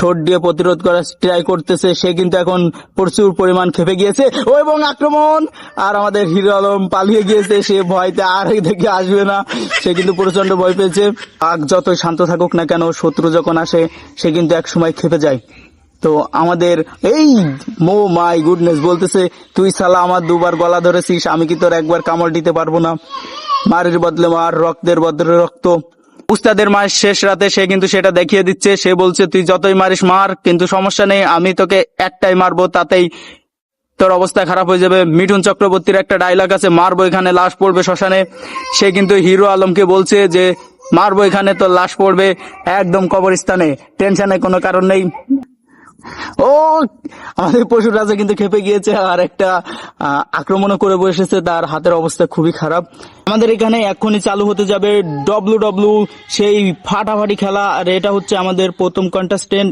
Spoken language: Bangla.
ঠোঁট দিয়ে প্রতিরোধ করার ট্রাই করতেছে। সে কিন্তু এখন প্রচুর পরিমাণ খেপে গিয়েছে ও এবং আক্রমণ, আর আমাদের হিরো আলম পালিয়ে গিয়েছে। সে ভয়তে আর দেখে আসবে না, সে কিন্তু প্রচন্ড ভয় পেয়েছে। বাঘ যতই শান্ত থাকুক না কেন, শত্রু যখন আসে সে কিন্তু এক সময় খেপে যায়। তো আমাদের এই মো মাই গুডনেস বলতেছে, তুই সালা আমার দুবার গলা ধরেছিস, আমি কি তোর একবার কামড় দিতে পারবো না? মারের বদলে মার, রক্তের বদলে রক্ত। উস্তাদের মায়ের শেষ রাতে সে কিন্তু সেটা দেখিয়ে দিচ্ছে। সে বলছে তুই যতই মারিস মার, কিন্তু সমস্যা নেই, আমি তোকে একটাই মারবো, তাতেই তোর অবস্থা খারাপ হয়ে যাবে। মিঠুন চক্রবর্তীর একটা ডায়লগ আছে, মারবো এখানে লাশ পড়বে শ্মশানে। সে কিন্তু হিরো আলমকে বলছে যে মারবো এখানে, তোর লাশ পড়বে একদম কবরস্থানে, টেনশনের কোনো কারণ নেই। ও আমাদের পশুর রাজা কিন্তু খেপে গিয়েছে আর একটা আক্রমণও করে বসেছে। তার হাতের অবস্থা খুবই খারাপ। আমাদের এখানে এখনই চালু হতে যাবে ডব্লিউ সেই ফাটাফাটি খেলা, আর এটা হচ্ছে আমাদের প্রথম কন্টেস্টেন্ট।